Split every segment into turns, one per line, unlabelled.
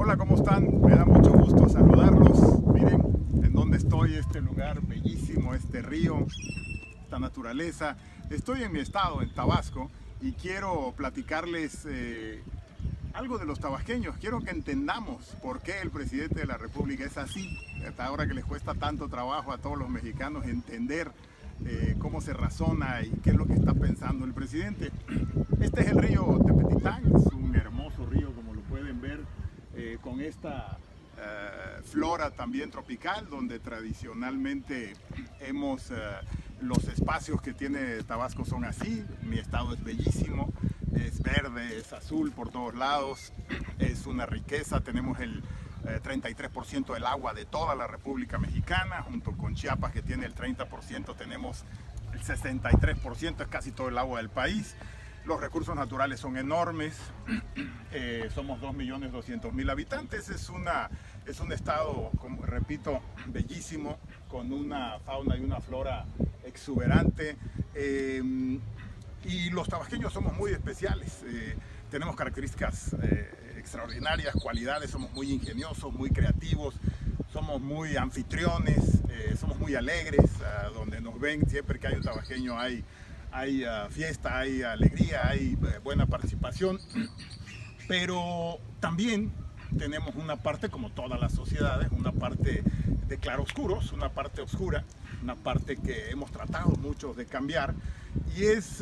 Hola, ¿cómo están? Me da mucho gusto saludarlos. Miren en dónde estoy, este lugar bellísimo, este río, esta naturaleza. Estoy en mi estado, en Tabasco, y quiero platicarles algo de los tabasqueños. Quiero que entendamos por qué el presidente de la República es así. Hasta ahora que les cuesta tanto trabajo a todos los mexicanos entender cómo se razona y qué es lo que está pensando el presidente. Este es el río Tepetitán, es un hermoso río como lo pueden ver, con esta flora también tropical, donde tradicionalmente los espacios que tiene Tabasco son así. Mi estado es bellísimo, es verde, es azul por todos lados, es una riqueza. Tenemos el 33% del agua de toda la República Mexicana, junto con Chiapas, que tiene el 30%, tenemos el 63%, es casi todo el agua del país. Los recursos naturales son enormes, somos 2.200.000 habitantes, es un estado, como repito, bellísimo, con una fauna y una flora exuberante, y los tabasqueños somos muy especiales, tenemos características extraordinarias, cualidades, somos muy ingeniosos, muy creativos, somos muy anfitriones, somos muy alegres. Donde nos ven, siempre que hay un tabasqueño hay fiesta, hay alegría, hay buena participación, pero también tenemos una parte, como todas las sociedades, una parte de claroscuros, una parte oscura, una parte que hemos tratado muchos de cambiar, y es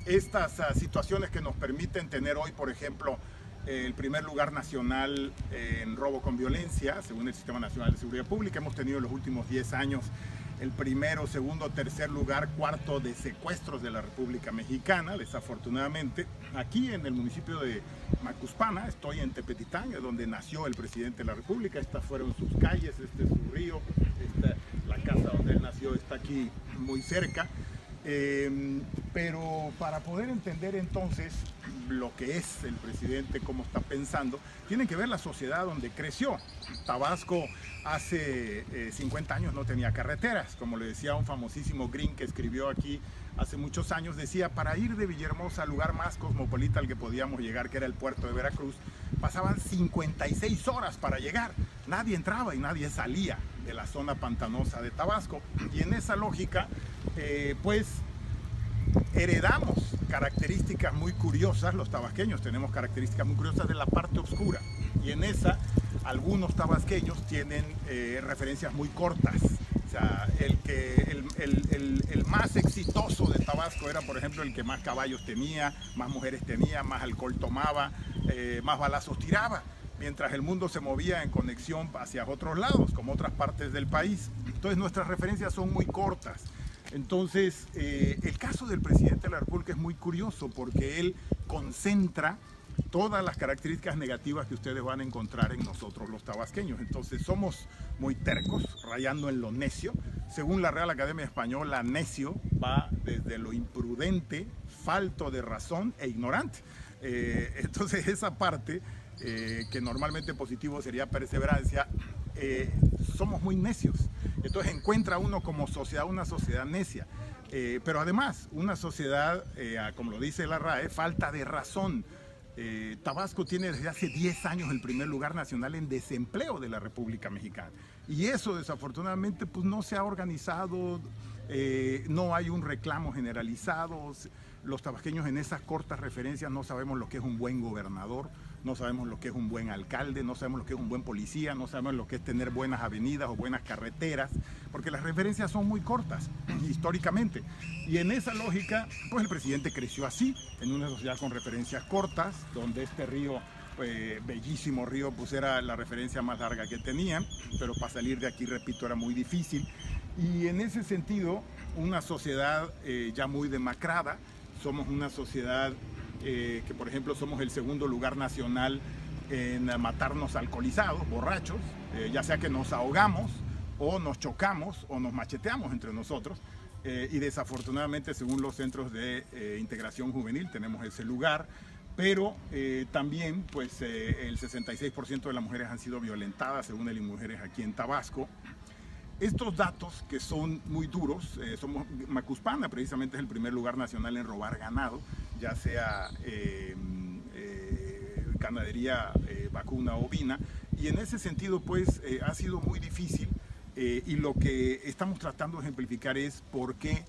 estas situaciones que nos permiten tener hoy, por ejemplo, el primer lugar nacional en robo con violencia, según el Sistema Nacional de Seguridad Pública. Hemos tenido en los últimos 10 años el primero, segundo, tercer lugar, cuarto de secuestros de la República Mexicana, desafortunadamente. Aquí en el municipio de Macuspana, estoy en Tepetitán, es donde nació el presidente de la República. Estas fueron sus calles, este es su río, la casa donde él nació está aquí muy cerca. Pero para poder entender entonces lo que es el presidente, cómo está pensando, tienen que ver la sociedad donde creció. Tabasco hace 50 años no tenía carreteras, como le decía un famosísimo Green que escribió aquí hace muchos años, decía: para ir de Villahermosa al lugar más cosmopolita al que podíamos llegar, que era el puerto de Veracruz, pasaban 56 horas para llegar. Nadie entraba y nadie salía de la zona pantanosa de Tabasco, y en esa lógica pues heredamos características muy curiosas. Los tabasqueños tenemos características muy curiosas de la parte oscura, y en esa algunos tabasqueños tienen referencias muy cortas. O sea, el más exitoso de Tabasco era, por ejemplo, el que más caballos tenía, más mujeres tenía, más alcohol tomaba, más balazos tiraba, mientras el mundo se movía en conexión hacia otros lados, como otras partes del país. Entonces nuestras referencias son muy cortas. Entonces, el caso del presidente de la República es muy curioso, porque él concentra todas las características negativas que ustedes van a encontrar en nosotros los tabasqueños. Entonces somos muy tercos, rayando en lo necio. Según la Real Academia Española, necio va desde lo imprudente, falto de razón e ignorante. Entonces esa parte, que normalmente positivo sería perseverancia, somos muy necios. Entonces encuentra uno como sociedad una sociedad necia, pero además una sociedad, como lo dice la RAE, falta de razón. Tabasco tiene desde hace 10 años el primer lugar nacional en desempleo de la República Mexicana, y eso desafortunadamente pues no se ha organizado, no hay un reclamo generalizado. Los tabasqueños en esas cortas referencias no sabemos lo que es un buen gobernador, no sabemos lo que es un buen alcalde, no sabemos lo que es un buen policía, no sabemos lo que es tener buenas avenidas o buenas carreteras, porque las referencias son muy cortas históricamente. Y en esa lógica, pues el presidente creció así, en una sociedad con referencias cortas, donde este río, bellísimo río, pues era la referencia más larga que tenían, pero para salir de aquí, repito, era muy difícil. Y en ese sentido, una sociedad ya muy demacrada. Somos una sociedad que, por ejemplo, somos el segundo lugar nacional en matarnos alcoholizados, borrachos, ya sea que nos ahogamos o nos chocamos o nos macheteamos entre nosotros, y desafortunadamente, según los centros de integración juvenil, tenemos ese lugar. Pero también pues el 66% de las mujeres han sido violentadas, según el INMujeres aquí en Tabasco. Estos datos, que son muy duros, Macuspana precisamente es el primer lugar nacional en robar ganado, ya sea ganadería vacuna ovina, y en ese sentido pues ha sido muy difícil, y lo que estamos tratando de ejemplificar es por qué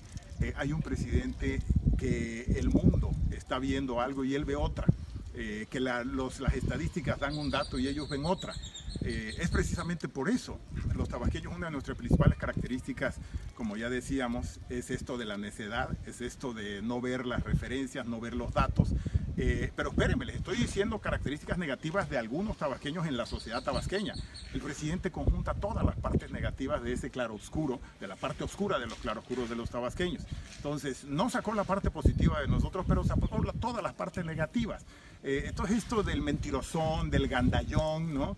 hay un presidente que el mundo está viendo algo y él ve otra, que las estadísticas dan un dato y ellos ven otra. Es precisamente por eso. Los tabasqueños, una de nuestras principales características, como ya decíamos, es esto de la necedad, es esto de no ver las referencias, no ver los datos. Pero espérenme, les estoy diciendo características negativas de algunos tabasqueños en la sociedad tabasqueña. El presidente conjunta todas las partes negativas de ese claroscuro, de la parte oscura de los claroscuros de los tabasqueños. Entonces, no sacó la parte positiva de nosotros, pero sacó todas las partes negativas. Entonces, esto del mentirosón, del gandallón, ¿no?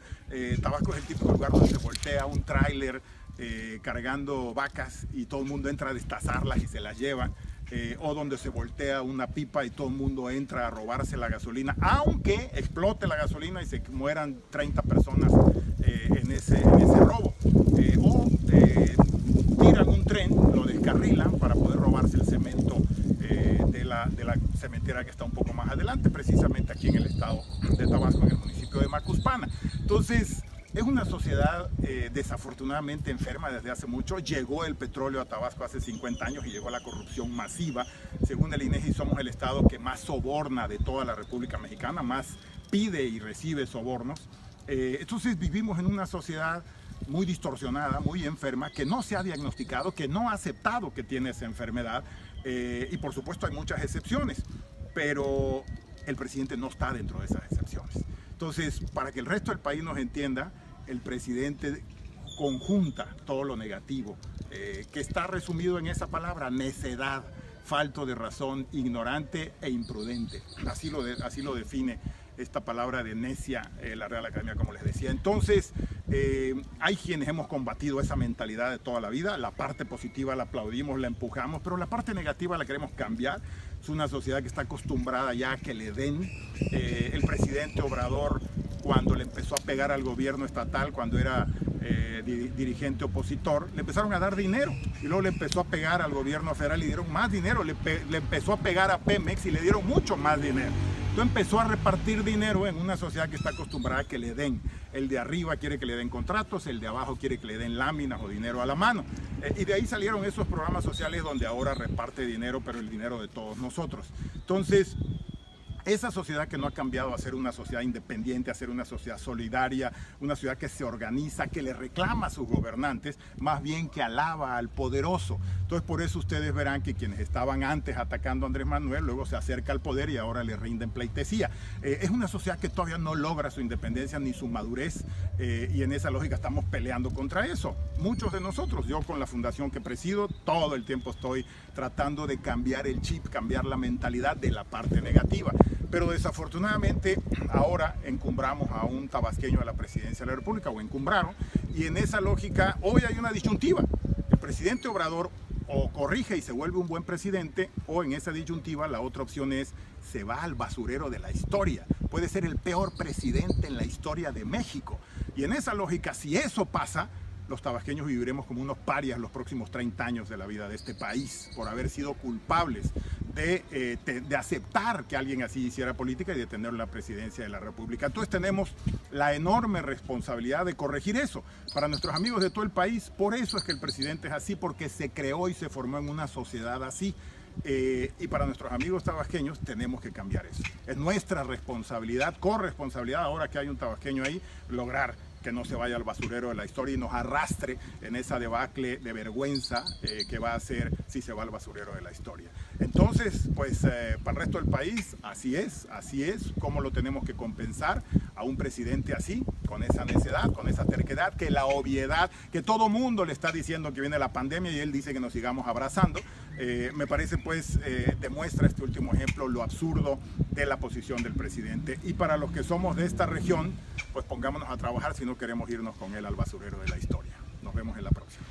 Tabasco es el típico lugar donde se voltea un tráiler cargando vacas y todo el mundo entra a destazarlas y se las lleva. O donde se voltea una pipa y todo el mundo entra a robarse la gasolina, aunque explote la gasolina y se mueran 30 personas en ese robo. O tiran un tren, lo descarrilan para poder robarse el cemento de la cementera que está un poco más adelante, precisamente aquí en el estado de Tabasco, en el municipio de Macuspana. Entonces, es una sociedad desafortunadamente enferma desde hace mucho. Llegó el petróleo a Tabasco hace 50 años y llegó la corrupción masiva. Según el INEGI, somos el estado que más soborna de toda la República Mexicana, más pide y recibe sobornos. Entonces vivimos en una sociedad muy distorsionada, muy enferma, que no se ha diagnosticado, que no ha aceptado que tiene esa enfermedad. Y por supuesto hay muchas excepciones, pero el presidente no está dentro de esas excepciones. Entonces, para que el resto del país nos entienda, el presidente conjunta todo lo negativo, que está resumido en esa palabra: necedad, falto de razón, ignorante e imprudente. Así lo define esta palabra de necia la Real Academia, como les decía. Entonces, hay quienes hemos combatido esa mentalidad de toda la vida. La parte positiva la aplaudimos, la empujamos, pero la parte negativa la queremos cambiar. Es una sociedad que está acostumbrada ya a que le den. El presidente Obrador, cuando le empezó a pegar al gobierno estatal, cuando era dirigente opositor, le empezaron a dar dinero, y luego le empezó a pegar al gobierno federal y le dieron más dinero, le empezó a pegar a Pemex y le dieron mucho más dinero. Entonces empezó a repartir dinero en una sociedad que está acostumbrada a que le den. El de arriba quiere que le den contratos, el de abajo quiere que le den láminas o dinero a la mano. Y de ahí salieron esos programas sociales donde ahora reparte dinero, pero el dinero de todos nosotros. Entonces, esa sociedad que no ha cambiado a ser una sociedad independiente, a ser una sociedad solidaria, una sociedad que se organiza, que le reclama a sus gobernantes, más bien que alaba al poderoso. Entonces, por eso ustedes verán que quienes estaban antes atacando a Andrés Manuel, luego se acerca al poder y ahora le rinden pleitesía. Es una sociedad que todavía no logra su independencia ni su madurez, y en esa lógica estamos peleando contra eso. Muchos de nosotros, yo con la fundación que presido, todo el tiempo estoy tratando de cambiar el chip, cambiar la mentalidad de la parte negativa. Pero desafortunadamente ahora encumbramos a un tabasqueño a la presidencia de la República, o encumbraron, y en esa lógica hoy hay una disyuntiva. El presidente Obrador o corrige y se vuelve un buen presidente, o en esa disyuntiva la otra opción es: se va al basurero de la historia. Puede ser el peor presidente en la historia de México. Y en esa lógica, si eso pasa, los tabasqueños viviremos como unos parias los próximos 30 años de la vida de este país, por haber sido culpables de aceptar que alguien así hiciera política y de tener la presidencia de la República. Entonces tenemos la enorme responsabilidad de corregir eso. Para nuestros amigos de todo el país, por eso es que el presidente es así, porque se creó y se formó en una sociedad así. Y para nuestros amigos tabasqueños tenemos que cambiar eso. Es nuestra responsabilidad, corresponsabilidad, ahora que hay un tabasqueño ahí, lograr que no se vaya al basurero de la historia y nos arrastre en esa debacle de vergüenza que va a ser si se va al basurero de la historia. Entonces, pues para el resto del país, así es como lo tenemos que compensar a un presidente así, con esa necedad, con esa terquedad, que la obviedad, que todo mundo le está diciendo que viene la pandemia y él dice que nos sigamos abrazando. Me parece pues demuestra este último ejemplo lo absurdo de la posición del presidente. Y para los que somos de esta región, pues pongámonos a trabajar si no queremos irnos con él al basurero de la historia. Nos vemos en la próxima.